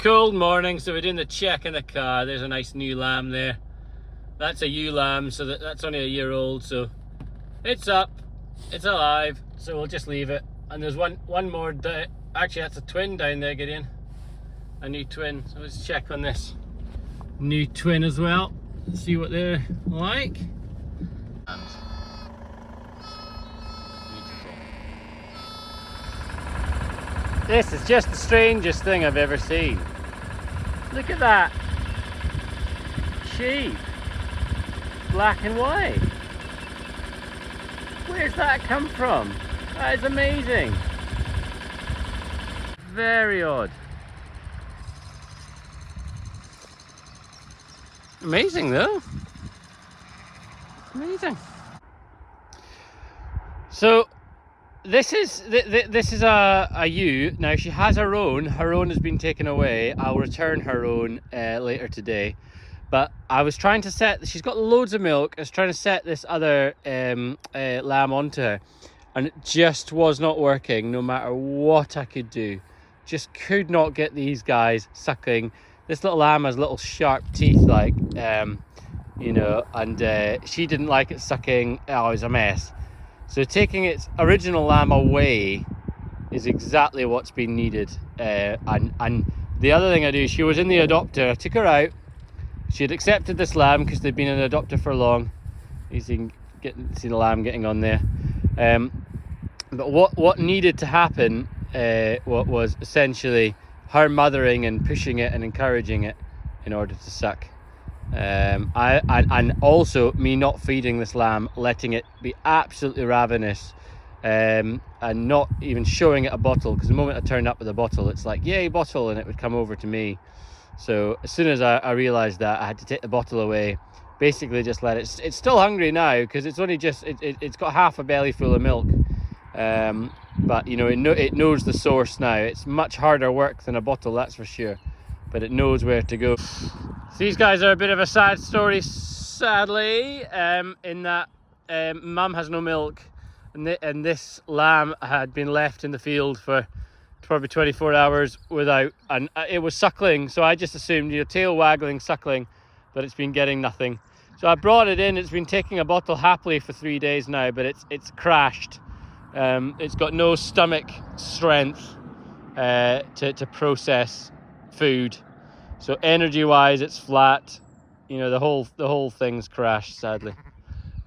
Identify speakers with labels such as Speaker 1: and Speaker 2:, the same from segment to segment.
Speaker 1: cold morning, so we're doing the check in the car. There's a nice new lamb there. That's a ewe lamb, so that's only a year old, so it's up, it's alive, so we'll just leave it. And there's one more, actually that's a twin down there, Gideon. A new twin, so let's check on this new twin as well, see what they're like. And beautiful. This is just the strangest thing I've ever seen. Look at that sheep, black and white. Where's that come from? That is amazing. Very odd. Amazing though. Amazing. So this is a ewe. Now she has her own. Her own has been taken away. I'll return her own later today. But I was trying to set. She's got loads of milk. I was trying to set this other lamb onto her, and it just was not working. No matter what I could do, just could not get these guys sucking. This little lamb has little sharp teeth, like you know, and she didn't like it sucking. Oh, it was a mess. So taking its original lamb away is exactly what's been needed. And the other thing I do, she was in the adopter. I took her out. She had accepted this lamb because they'd been in an adopter for long. You can see the lamb getting on there. But what needed to happen what was essentially her mothering and pushing it and encouraging it in order to suck. And also me not feeding this lamb, letting it be absolutely ravenous, and not even showing it a bottle, because the moment I turned up with a bottle, it's like, yay, bottle, and it would come over to me. So as soon as I realized that, I had to take the bottle away, basically just let it. It's still hungry now because it's only just it's got half a belly full of milk, but you know, it knows the source now. It's much harder work than a bottle, that's for sure, but it knows where to go. So these guys are a bit of a sad story, sadly, in that mum has no milk, and this lamb had been left in the field for probably 24 hours without, and it was suckling, so I just assumed, you know, tail waggling, suckling, but it's been getting nothing. So I brought it in. It's been taking a bottle happily for 3 days now, but it's crashed. It's got no stomach strength to process food, so energy wise it's flat. You know, the whole thing's crashed, sadly.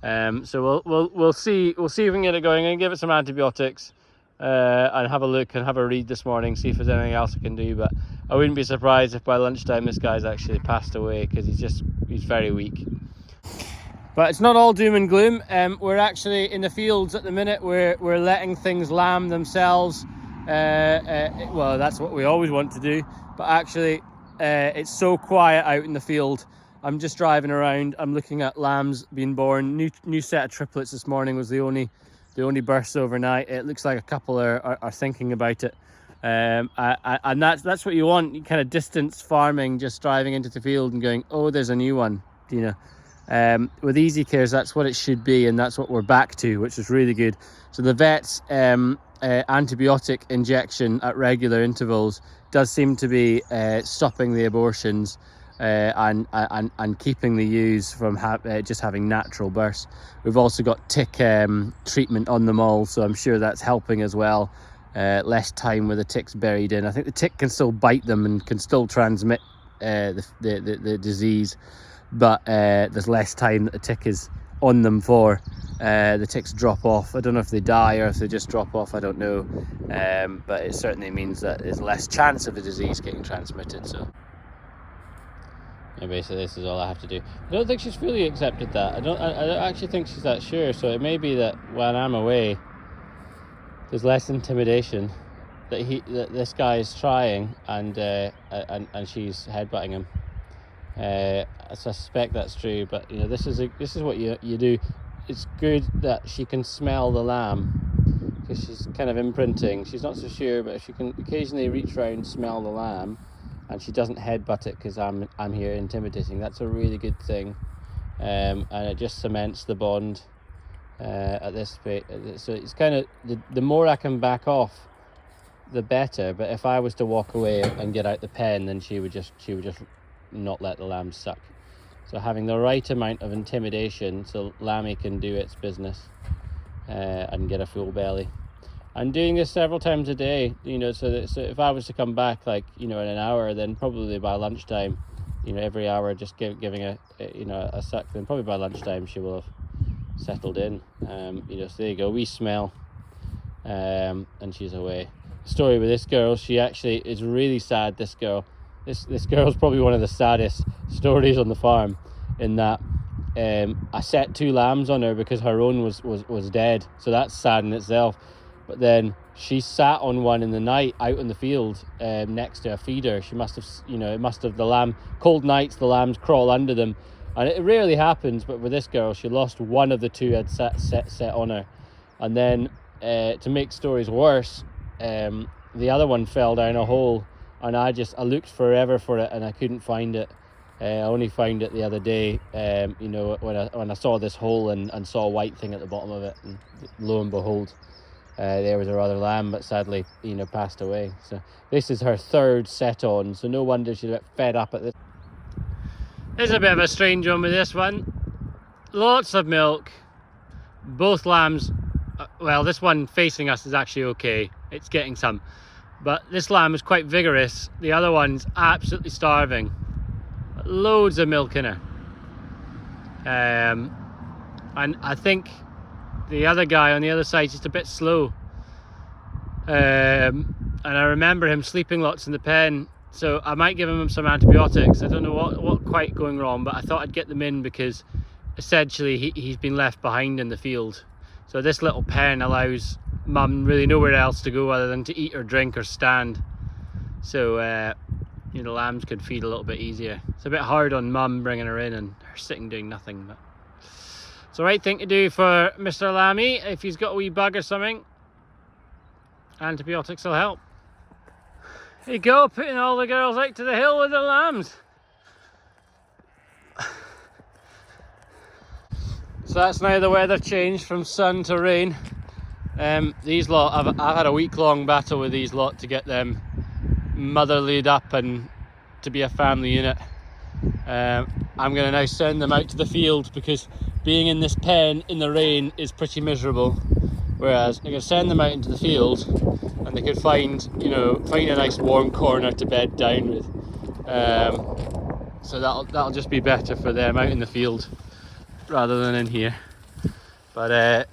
Speaker 1: So we'll see if we can get it going. I'm gonna give it some antibiotics and have a look and have a read this morning, see if there's anything else I can do. But I wouldn't be surprised if by lunchtime this guy's actually passed away, because he's very weak. But it's not all doom and gloom. We're actually in the fields at the minute. We're letting things lamb themselves. Well, that's what we always want to do, but actually it's so quiet out in the field. I'm just driving around. I'm looking at lambs being born. New set of triplets this morning was the only births overnight. It looks like a couple are thinking about it, and that's what you want. You kind of distance farming, just driving into the field and going, oh, there's a new one, you know. With Easy Cares, that's what it should be, and that's what we're back to, which is really good. So the vet's antibiotic injection at regular intervals does seem to be stopping the abortions and keeping the ewes from just having natural births. We've also got tick treatment on them all, so I'm sure that's helping as well. Less time with the ticks buried in. I think the tick can still bite them and can still transmit the disease, but there's less time that the tick is on them for. The ticks drop off. I don't know if they die or if they just drop off, I don't know, but it certainly means that there's less chance of the disease getting transmitted. So yeah, basically this is all I have to do. I don't think she's fully accepted that. I don't actually think she's that sure, so it may be that when I'm away there's less intimidation, that this guy is trying and she's headbutting him. I suspect that's true, but you know, this is what you do. It's good that she can smell the lamb, because she's kind of imprinting. She's not so sure, but if she can occasionally reach around, smell the lamb, and she doesn't headbutt it because I'm here intimidating, that's a really good thing. And it just cements the bond at this point. So it's kind of the more I can back off the better. But if I was to walk away and get out the pen, then she would just not let the lambs suck. So having the right amount of intimidation so Lammy can do its business and get a full belly. I'm doing this several times a day, you know, so if I was to come back, like, you know, in an hour, then probably by lunchtime, you know, every hour just giving a suck, then probably by lunchtime she will have settled in. You know, so there you go, we smell, and she's away. The story with this girl, she actually is really sad. This girl's probably one of the saddest stories on the farm, in that I set 2 lambs on her because her own was dead, so that's sad in itself. But then she sat on one in the night out in the field next to a feeder. She must have, you know, the lamb, cold nights, the lambs crawl under them. And it rarely happens, but with this girl, she lost one of the 2 had set on her. And then to make stories worse, the other one fell down a hole, and I looked forever for it and I couldn't find it. I only found it the other day, you know, when I saw this hole and saw a white thing at the bottom of it, and lo and behold, there was her other lamb, but sadly, you know, passed away. So this is her 3rd set on, so no wonder she's a bit fed up at this. There's a bit of a strange one with this one. Lots of milk. Both lambs, well, this one facing us is actually okay. It's getting some. But this lamb is quite vigorous. The other one's absolutely starving. Loads of milk in her. And I think the other guy on the other side is just a bit slow. And I remember him sleeping lots in the pen. So I might give him some antibiotics. I don't know what quite going wrong, but I thought I'd get them in because essentially he's been left behind in the field. So this little pen allows mum really nowhere else to go other than to eat or drink or stand. So you know, lambs could feed a little bit easier. It's a bit hard on mum bringing her in and her sitting doing nothing, but it's the right thing to do for Mr. Lammy. If he's got a wee bug or something, antibiotics will help. There you go, putting all the girls out to the hill with the lambs. So that's now the weather changed from sun to rain. These lot, I've had a week-long battle with these lot to get them motherlied up and to be a family unit. I'm going to now send them out to the field because being in this pen in the rain is pretty miserable. Whereas I'm going to send them out into the field and they could find a nice warm corner to bed down with. So that'll just be better for them out in the field rather than in here. But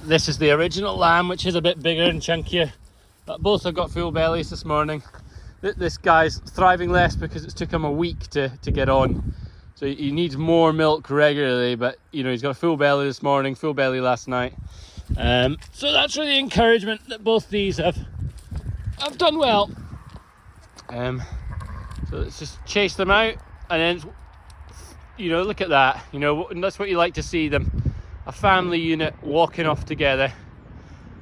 Speaker 1: this is the original lamb, which is a bit bigger and chunkier. But both have got full bellies this morning. This guy's thriving less because it's took him a week to get on. So he needs more milk regularly, but you know, he's got a full belly this morning, full belly last night. So that's really encouragement that both these have done well. So let's just chase them out, and then, you know, look at that. You know, and that's what you like to see them. A family unit walking off together.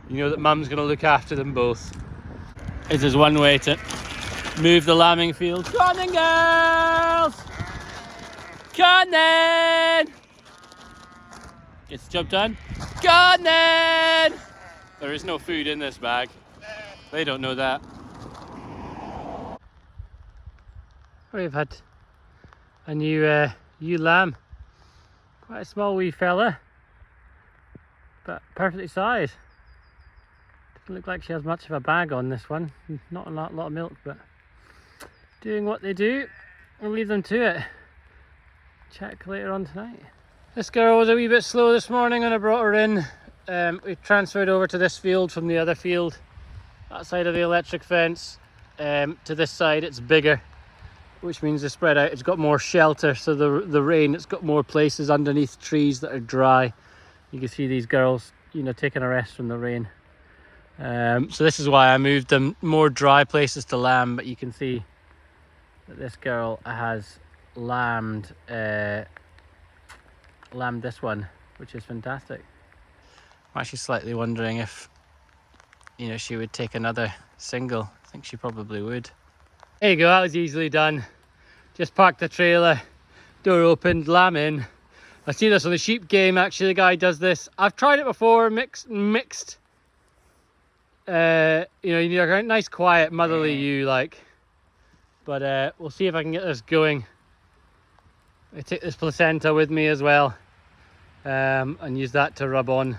Speaker 1: You know that mum's going to look after them both. This is one way to move the lambing field. Come on then, girls! Come on then! Gets the job done. Come on then! There is no food in this bag. They don't know that. We've had a new lamb. Quite a small wee fella, but perfectly sized. Doesn't look like she has much of a bag on this one. Not a lot of milk, but doing what they do. We'll leave them to it. Check later on tonight. This girl was a wee bit slow this morning when I brought her in. We transferred over to this field from the other field. That side of the electric fence. To this side it's bigger, which means they spread out. It's got more shelter, so the rain, it's got more places underneath trees that are dry. You can see these girls, you know, taking a rest from the rain. So this is why I moved them more dry places to lamb, but you can see that this girl has lambed this one, which is fantastic. I'm actually slightly wondering if, you know, she would take another single. I think she probably would. There you go, that was easily done. Just parked the trailer, door opened, lamb in. I see this on the sheep game, actually the guy does this. I've tried it before, mixed You know, you need a nice quiet motherly ewe like. But we'll see if I can get this going. I take this placenta with me as well, and use that to rub on.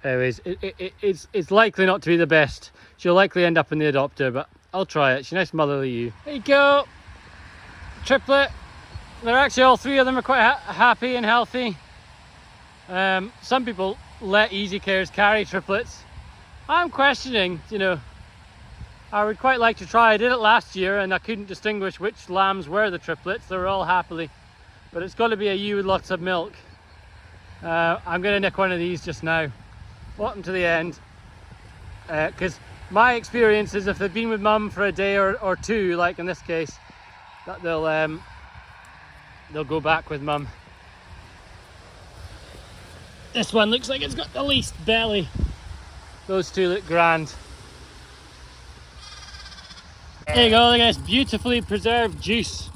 Speaker 1: Anyways, it's likely not to be the best. She'll likely end up in the adopter, but I'll try it. She's a nice motherly ewe. There you go, triplet. They're actually, all three of them are quite happy and healthy. Some people let easy cares carry triplets. I'm questioning, you know, I would quite like to try. I did it last year and I couldn't distinguish which lambs were the triplets. They were all happily, but it's got to be a ewe with lots of milk. I'm going to nick one of these just now, walk them to the end, because my experience is if they've been with mum for a day or two, like in this case, that they'll go back with mum. This one looks like it's got the least belly. Those two look grand. There you go, look at this beautifully preserved juice.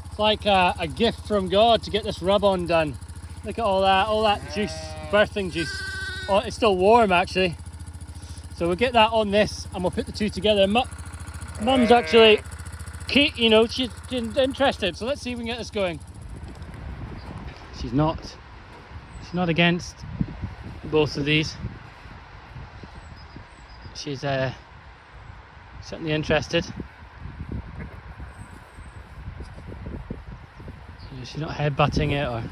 Speaker 1: It's like a gift from God to get this rub on done. Look at all that juice, birthing juice. Oh, it's still warm actually. So we'll get that on this and we'll put the two together. Mum's actually, you know, she's interested. So let's see if we can get this going. She's not against both of these. She's certainly interested. She's not headbutting it or.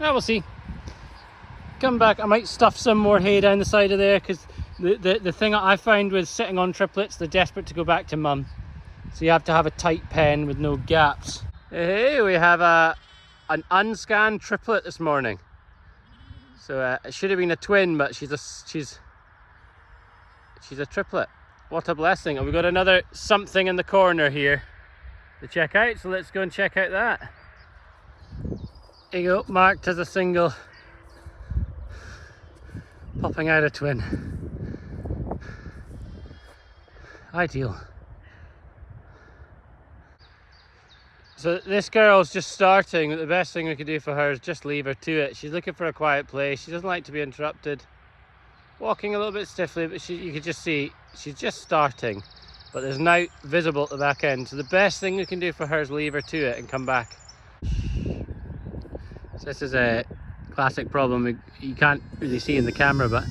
Speaker 1: Now we'll see. Come back. I might stuff some more hay down the side of there, because the thing I find with sitting on triplets, they're desperate to go back to mum. So you have to have a tight pen with no gaps. Hey, we have an unscanned triplet this morning. So it should have been a twin, but she's a triplet. What a blessing. And we've got another something in the corner here to check out. So let's go and check out that. There you go, marked as a single, popping out a twin. Ideal. So this girl's just starting, but the best thing we could do for her is just leave her to it. She's looking for a quiet place. She doesn't like to be interrupted. Walking a little bit stiffly, but you could just see she's just starting. But there's now visible at the back end. So the best thing we can do for her is leave her to it and come back. So this is a classic problem you can't really see in the camera, but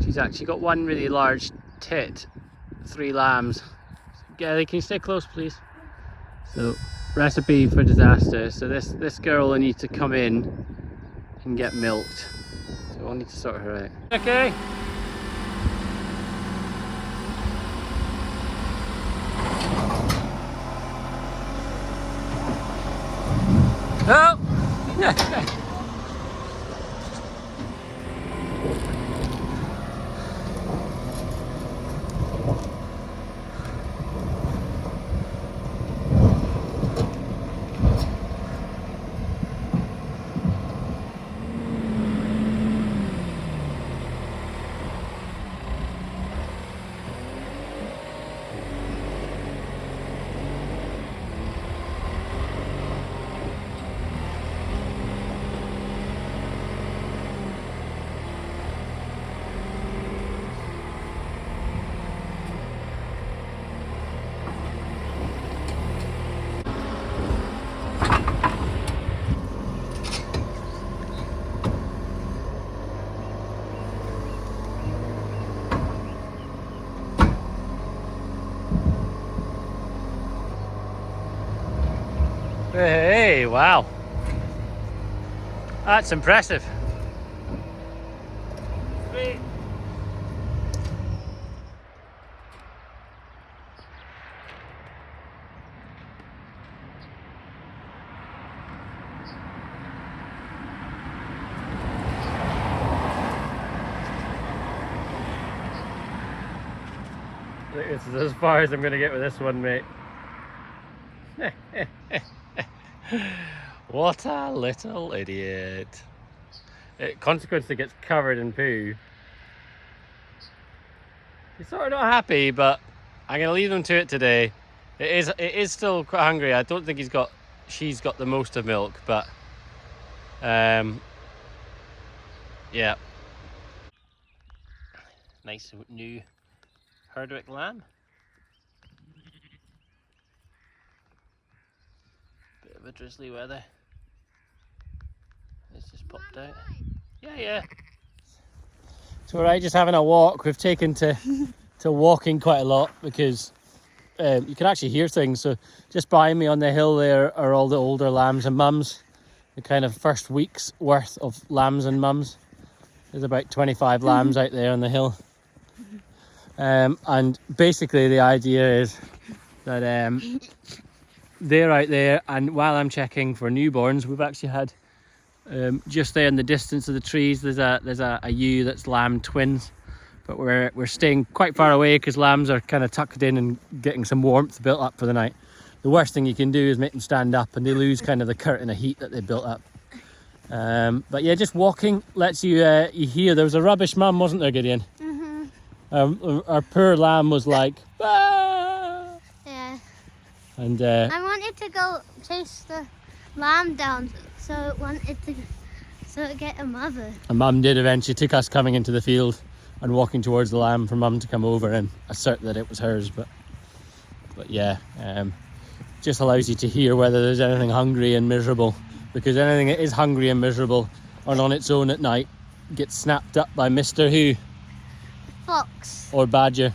Speaker 1: she's actually got one really large tit, 3 lambs. Gary, can you stay close please? So recipe for disaster. So this girl will need to come in and get milked. So we'll need to sort her out. Okay. Oh! Hey, wow. That's impressive. Sweet. This is as far as I'm going to get with this one, mate. What a little idiot. Consequently gets covered in poo. He's sort of not happy, but I'm going to leave him to it today. It is still quite hungry. I don't think he's got she's got the most of milk, but yeah. Nice new Herdwick lamb. Bit of a drizzly weather. It's just popped out. Yeah. So we're out just having a walk. We've taken to walking quite a lot because you can actually hear things. So just behind me on the hill there are all the older lambs and mums. The kind of first week's worth of lambs and mums. There's about 25 lambs out there on the hill. And basically the idea is that they're out there, and while I'm checking for newborns, we've actually had just there in the distance of the trees there's a ewe that's lamb twins, but we're staying quite far away because lambs are kind of tucked in and getting some warmth built up for the night. The worst thing you can do is make them stand up and they lose kind of the curtain of heat that they built up. But yeah, just walking lets you hear. There was a rubbish mum, wasn't there, Gideon? Our poor lamb was like, ah!
Speaker 2: Yeah.
Speaker 1: And
Speaker 2: I wanted to go chase the lamb down, so it get a mother.
Speaker 1: And Mum did eventually. Took us coming into the field and walking towards the lamb for Mum to come over and assert that it was hers. But yeah, just allows you to hear whether there's anything hungry and miserable, because anything that is hungry and miserable and on its own at night gets snapped up by Mr. Who?
Speaker 2: Fox.
Speaker 1: Or badger.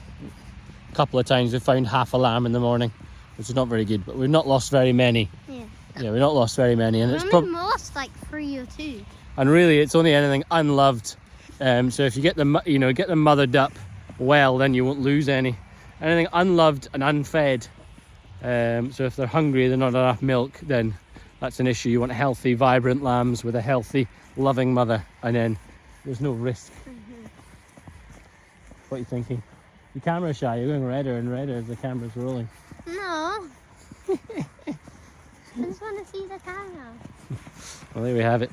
Speaker 1: A couple of times we've found half a lamb in the morning, which is not very good, but we've not lost very many. Yeah, we've not lost very many, and
Speaker 2: it's only lost like 3 or 2. And
Speaker 1: really, it's only anything unloved. So if you get them, get them mothered up well, then you won't lose any. Anything unloved and unfed. So if they're hungry, they're not enough milk, then that's an issue. You want healthy, vibrant lambs with a healthy, loving mother, and then there's no risk. What are you thinking? Your camera shy. You're going redder and redder as the camera's rolling.
Speaker 2: No. I just want to see the camera.
Speaker 1: Well, there we have it.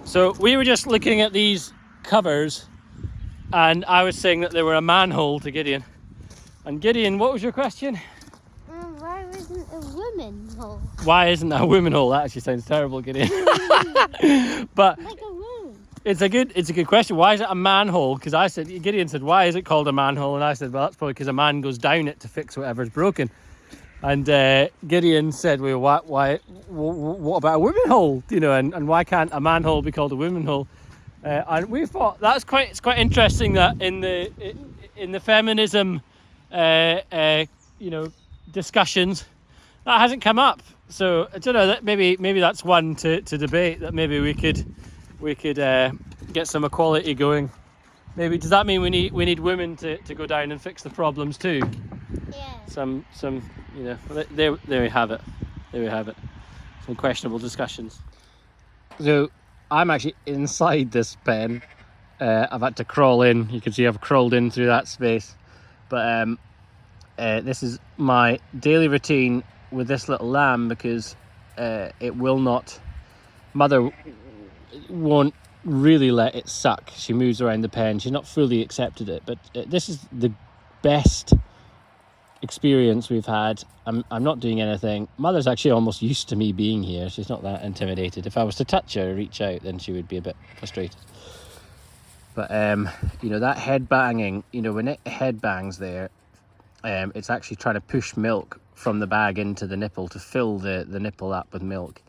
Speaker 1: So we were just looking at these covers, and I was saying that they were a manhole to Gideon. And Gideon, what was your question?
Speaker 2: Why isn't a woman hole?
Speaker 1: Why isn't that a woman hole? That actually sounds terrible, Gideon. But
Speaker 2: like a woman.
Speaker 1: It's a good question. Why is it a manhole? Because Gideon said, why is it called a manhole? And I said, well, that's probably because a man goes down it to fix whatever's broken. And Gideon said, well, what about a women hole? And why can't a manhole be called a women hole? And we thought it's quite interesting that in the feminism discussions that hasn't come up. So I don't know, that maybe that's one to debate, that maybe we could get some equality going. Maybe does that mean we need women to go down and fix the problems too?
Speaker 2: Yeah.
Speaker 1: Some there we have it. There we have it. Some questionable discussions. So I'm actually inside this pen. I've had to crawl in. You can see I've crawled in through that space. But this is my daily routine with this little lamb, because mother won't really let it suck. She moves around the pen. She's not fully accepted it, but this is the best experience we've had. I'm not doing anything. Mother's actually almost used to me being here. She's not that intimidated. If I was to touch her or reach out, then she would be a bit frustrated. But that head banging, when it head bangs there, it's actually trying to push milk from the bag into the nipple to fill the nipple up with milk.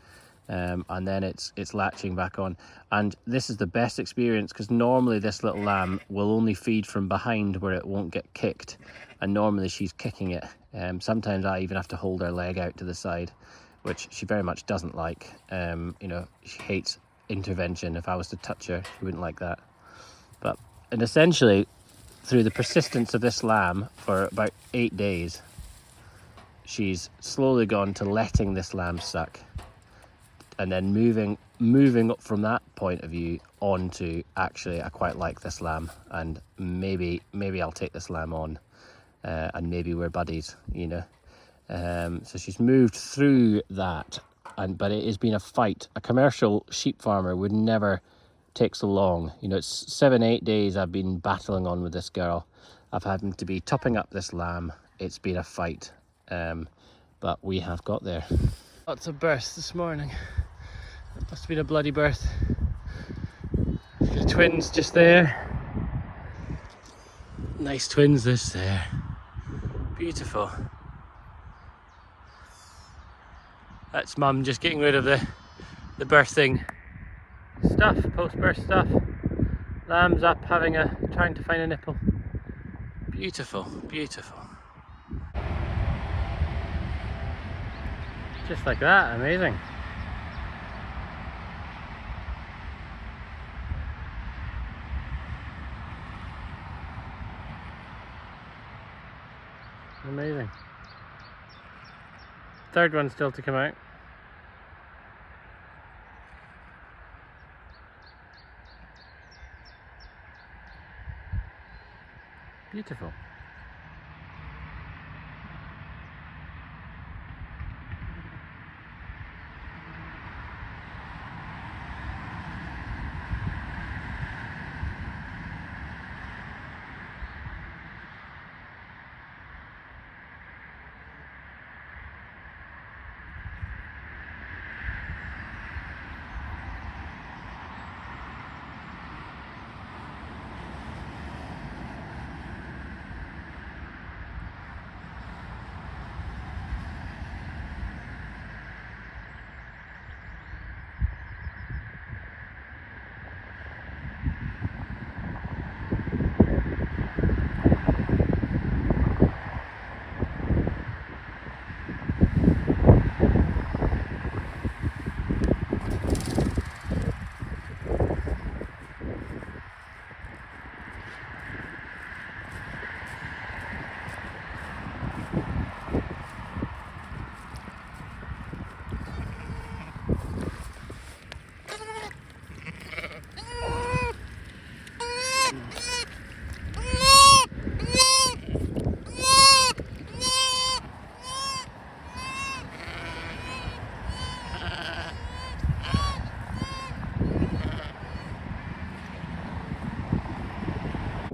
Speaker 1: And then it's latching back on. And this is the best experience, because normally this little lamb will only feed from behind where it won't get kicked, and normally she's kicking it. Sometimes I even have to hold her leg out to the side, which she very much doesn't like. She hates intervention. If I was to touch her, she wouldn't like that. And essentially, through the persistence of this lamb for about 8 days, she's slowly gone to letting this lamb suck, and then moving up from that point of view on to, actually, I quite like this lamb, and maybe I'll take this lamb on, and maybe we're buddies, So she's moved through that, but it has been a fight. A commercial sheep farmer would never take so long. It's 7-8 days I've been battling on with this girl. I've had to be topping up this lamb. It's been a fight, but we have got there. Lots of births this morning. It must have been a bloody birth. The twins just there. Nice twins this there. Beautiful. That's mum just getting rid of the birthing stuff, post-birth stuff. Lamb's up trying to find a nipple. Beautiful, beautiful. Just like that, amazing. Amazing. Third one still to come out. Beautiful.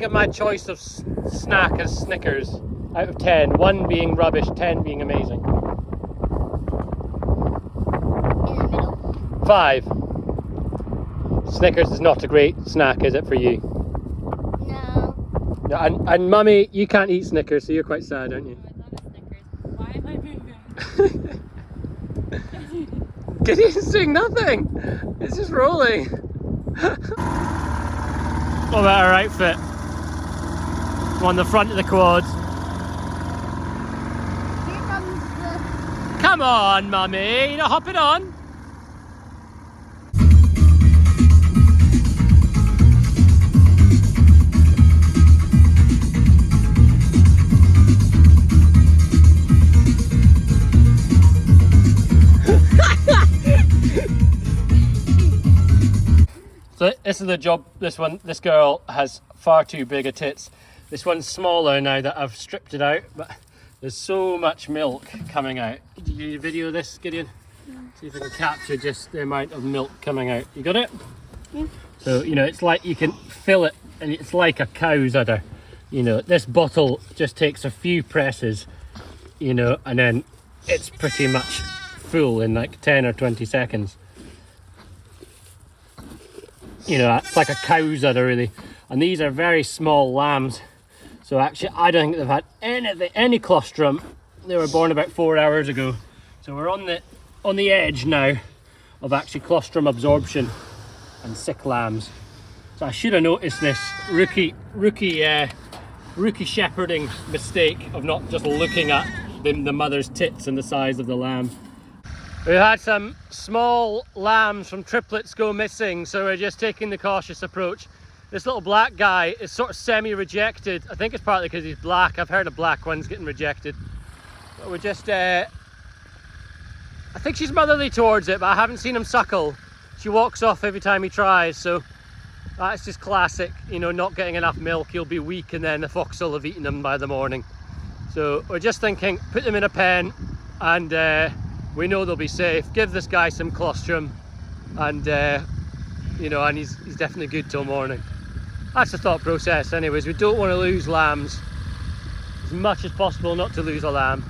Speaker 1: Give my choice of snack as Snickers out of 10. 1 being rubbish, 10 being amazing.
Speaker 2: In the middle.
Speaker 1: 5. Snickers is not a great snack, is it, for you?
Speaker 2: No.
Speaker 1: No, and mummy, you can't eat Snickers, so you're quite sad, aren't you?
Speaker 3: I love a Snickers. Why am I moving?
Speaker 1: Gideon's doing nothing. It's just rolling. What about our outfit? On the front of the quad.
Speaker 2: Here comes the...
Speaker 1: Come on, mummy, you're not hopping on. So this is the job. This girl has far too big a tits. This one's smaller now that I've stripped it out, but there's so much milk coming out. Did you video this, Gideon? See if I can capture just the amount of milk coming out. You got it?
Speaker 2: Yeah.
Speaker 1: So, you know, it's like you can fill it, and it's like a cow's udder. You know, this bottle just takes a few presses, you know, and then it's pretty much full in like 10 or 20 seconds. You know, it's like a cow's udder really. And these are very small lambs. So actually, I don't think they've had any colostrum. They were born about 4 hours ago. So we're on the edge now of actually colostrum absorption and sick lambs. So I should have noticed this rookie shepherding mistake of not just looking at the mother's tits and the size of the lamb. We've had some small lambs from triplets go missing, so we're just taking the cautious approach. This little black guy is sort of semi-rejected. I think it's partly because he's black. I've heard of black ones getting rejected. But we're just, I think she's motherly towards it, but I haven't seen him suckle. She walks off every time he tries, so that's just classic, you know, not getting enough milk. He'll be weak and then the fox will have eaten him by the morning. So we're just thinking, put them in a pen and we know they'll be safe. Give this guy some colostrum and, you know, and he's definitely good till morning. That's the thought process anyways. We don't want to lose lambs. As much as possible not to lose a lamb.